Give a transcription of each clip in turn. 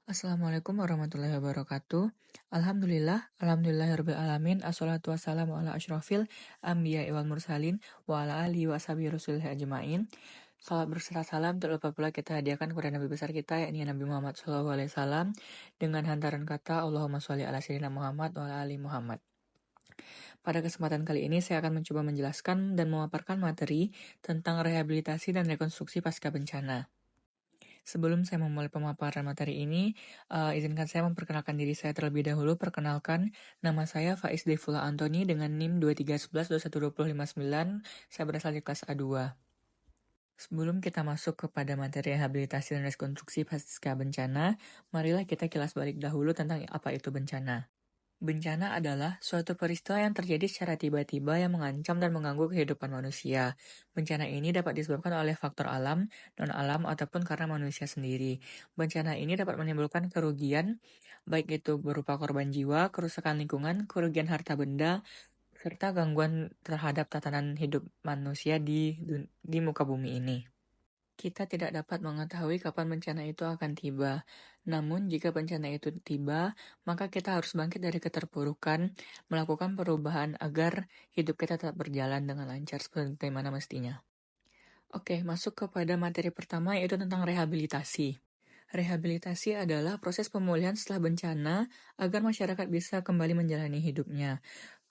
Assalamualaikum warahmatullahi wabarakatuh. Alhamdulillahirabbil alamin. Assalatu wassalamu ala asyrofil anbiya'i wal mursalin wa ala alihi wa sahbihi rasulih ajmain. Salat berserta salam terlupa pula kita hadiahkan kepada Nabi besar kita yakni Nabi Muhammad SAW dengan hantaran kata Allahumma sholli ala sayyidina Muhammad wa ala ali Muhammad. Pada kesempatan kali ini saya akan mencoba menjelaskan dan memaparkan materi tentang rehabilitasi dan rekonstruksi pasca bencana. Sebelum saya memulai pemaparan materi ini, izinkan saya memperkenalkan diri saya terlebih dahulu. Perkenalkan, nama saya Faiz Devula Antoni dengan NIM 2311212059. Saya berasal dari kelas A2. Sebelum kita masuk kepada materi rehabilitasi dan rekonstruksi pasca bencana, marilah kita kilas balik dahulu tentang apa itu bencana. Bencana adalah suatu peristiwa yang terjadi secara tiba-tiba yang mengancam dan mengganggu kehidupan manusia. Bencana ini dapat disebabkan oleh faktor alam, non-alam, ataupun karena manusia sendiri. Bencana ini dapat menimbulkan kerugian, baik itu berupa korban jiwa, kerusakan lingkungan, kerugian harta benda, serta gangguan terhadap tatanan hidup manusia di muka bumi ini. Kita tidak dapat mengetahui kapan bencana itu akan tiba. Namun, jika bencana itu tiba, maka kita harus bangkit dari keterpurukan, melakukan perubahan agar hidup kita tetap berjalan dengan lancar sebagaimana mestinya. Oke, masuk kepada materi pertama yaitu tentang rehabilitasi. Rehabilitasi adalah proses pemulihan setelah bencana agar masyarakat bisa kembali menjalani hidupnya.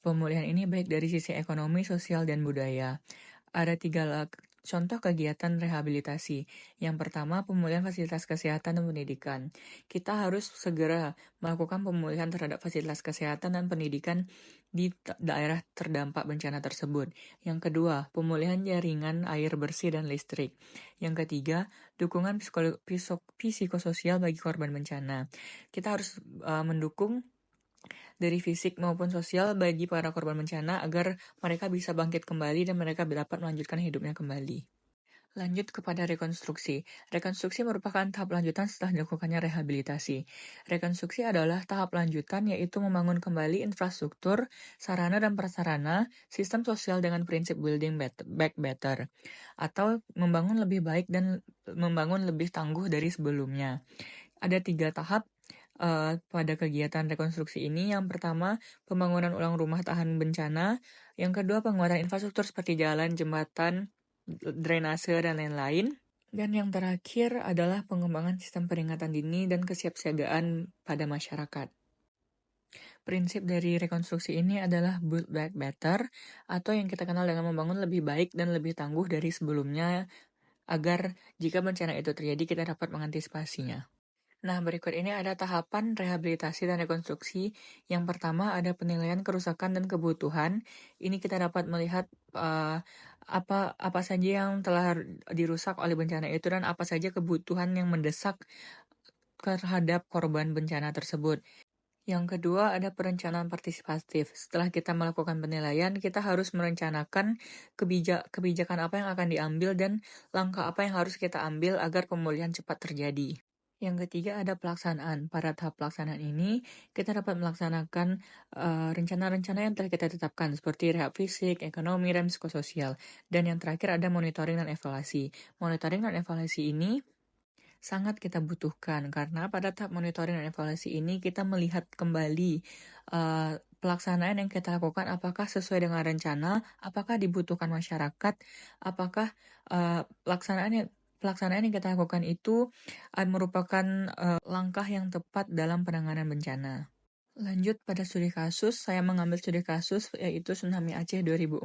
Pemulihan ini baik dari sisi ekonomi, sosial, dan budaya. Ada 3 contoh kegiatan rehabilitasi. Yang pertama, pemulihan fasilitas kesehatan dan pendidikan. Kita harus segera melakukan pemulihan terhadap fasilitas kesehatan dan pendidikan di daerah terdampak bencana tersebut. Yang kedua, pemulihan jaringan air bersih dan listrik. Yang ketiga, dukungan psikososial bagi korban bencana. Kita harus mendukung dari fisik maupun sosial bagi para korban bencana agar mereka bisa bangkit kembali dan mereka dapat melanjutkan hidupnya kembali. Lanjut kepada rekonstruksi. Rekonstruksi merupakan tahap lanjutan setelah dilakukannya rehabilitasi. Rekonstruksi adalah tahap lanjutan yaitu membangun kembali infrastruktur, sarana dan prasarana, sistem sosial dengan prinsip building back better, atau membangun lebih baik dan membangun lebih tangguh dari sebelumnya. Ada 3 tahap pada kegiatan rekonstruksi ini. Yang pertama, pembangunan ulang rumah tahan bencana. Yang kedua, penguatan infrastruktur seperti jalan, jembatan, drainase, dan lain-lain. Dan yang terakhir adalah pengembangan sistem peringatan dini dan kesiapsiagaan pada masyarakat. Prinsip dari rekonstruksi ini adalah build back better, atau yang kita kenal dengan membangun lebih baik dan lebih tangguh dari sebelumnya, agar jika bencana itu terjadi kita dapat mengantisipasinya. Nah, berikut ini ada tahapan rehabilitasi dan rekonstruksi. Yang pertama ada penilaian kerusakan dan kebutuhan. Ini kita dapat melihat apa saja yang telah dirusak oleh bencana itu dan apa saja kebutuhan yang mendesak terhadap korban bencana tersebut. Yang kedua ada perencanaan partisipatif. Setelah kita melakukan penilaian, kita harus merencanakan kebijakan apa yang akan diambil dan langkah apa yang harus kita ambil agar pemulihan cepat terjadi. Yang ketiga ada pelaksanaan. Pada tahap pelaksanaan ini, kita dapat melaksanakan rencana-rencana yang telah kita tetapkan seperti rehab fisik, ekonomi, dan psikososial. Dan yang terakhir ada monitoring dan evaluasi. Monitoring dan evaluasi ini sangat kita butuhkan karena pada tahap monitoring dan evaluasi ini kita melihat kembali pelaksanaan yang kita lakukan apakah sesuai dengan rencana, apakah dibutuhkan masyarakat, apakah pelaksanaan yang kita lakukan itu merupakan langkah yang tepat dalam penanganan bencana. Lanjut pada studi kasus, saya mengambil studi kasus yaitu Tsunami Aceh 2004.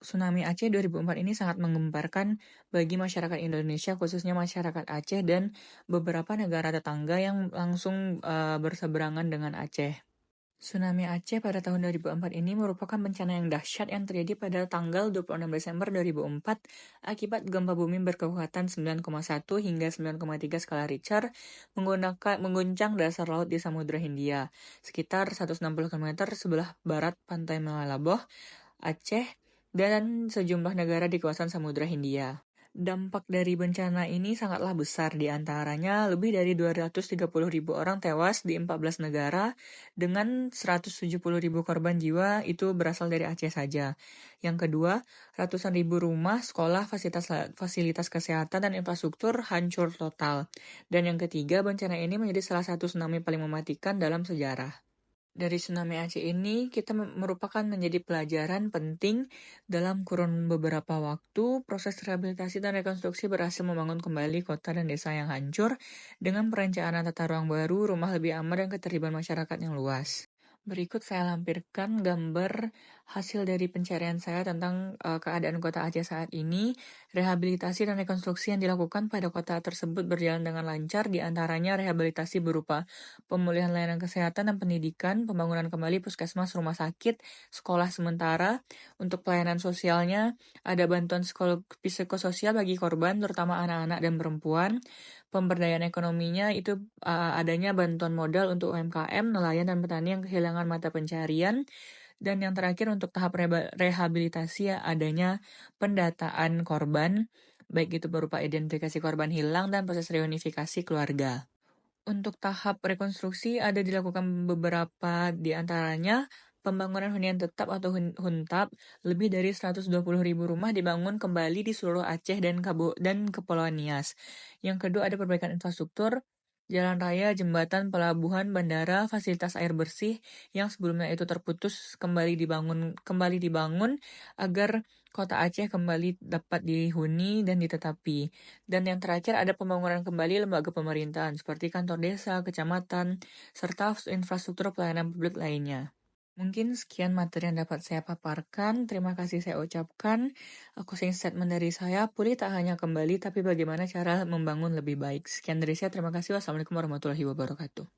Tsunami Aceh 2004 ini sangat menggemparkan bagi masyarakat Indonesia, khususnya masyarakat Aceh dan beberapa negara tetangga yang langsung berseberangan dengan Aceh. Tsunami Aceh pada tahun 2004 ini merupakan bencana yang dahsyat yang terjadi pada tanggal 26 Desember 2004 akibat gempa bumi berkekuatan 9,1 hingga 9,3 skala Richter mengguncang dasar laut di Samudra Hindia, sekitar 160 km sebelah barat pantai Malabo, Aceh, dan sejumlah negara di kawasan Samudra Hindia. Dampak dari bencana ini sangatlah besar, di antaranya lebih dari 230.000 orang tewas di 14 negara dengan 170.000 korban jiwa itu berasal dari Aceh saja. Yang kedua, ratusan ribu rumah, sekolah, fasilitas kesehatan, dan infrastruktur hancur total. Dan yang ketiga, bencana ini menjadi salah satu tsunami paling mematikan dalam sejarah. Dari tsunami Aceh ini, kita merupakan menjadi pelajaran penting dalam kurun beberapa waktu. Proses rehabilitasi dan rekonstruksi berhasil membangun kembali kota dan desa yang hancur dengan perencanaan tata ruang baru, rumah lebih aman, dan keterlibatan masyarakat yang luas. Berikut saya lampirkan gambar hasil dari pencarian saya tentang keadaan kota Aceh saat ini. Rehabilitasi dan rekonstruksi yang dilakukan pada kota tersebut berjalan dengan lancar, di antaranya rehabilitasi berupa pemulihan layanan kesehatan dan pendidikan, pembangunan kembali puskesmas, rumah sakit, sekolah sementara. Untuk pelayanan sosialnya, ada bantuan psikososial bagi korban, terutama anak-anak dan perempuan. Pemberdayaan ekonominya itu adanya bantuan modal untuk UMKM, nelayan, dan petani yang kehilangan mata pencarian. Dan yang terakhir untuk tahap rehabilitasi adanya pendataan korban, baik itu berupa identifikasi korban hilang dan proses reunifikasi keluarga. Untuk tahap rekonstruksi ada dilakukan beberapa di antaranya pembangunan hunian tetap atau huntap. Lebih dari 120.000 rumah dibangun kembali di seluruh Aceh dan Kepulauan Nias. Yang kedua ada perbaikan infrastruktur, jalan raya, jembatan, pelabuhan, bandara, fasilitas air bersih yang sebelumnya itu terputus kembali dibangun agar Kota Aceh kembali dapat dihuni dan ditetapi. Dan yang terakhir ada pembangunan kembali lembaga pemerintahan seperti kantor desa, kecamatan, serta infrastruktur pelayanan publik lainnya. Mungkin sekian materi yang dapat saya paparkan. Terima kasih saya ucapkan. Closing statement dari saya, pulih tak hanya kembali, tapi bagaimana cara membangun lebih baik. Sekian dari saya, terima kasih. Wassalamualaikum warahmatullahi wabarakatuh.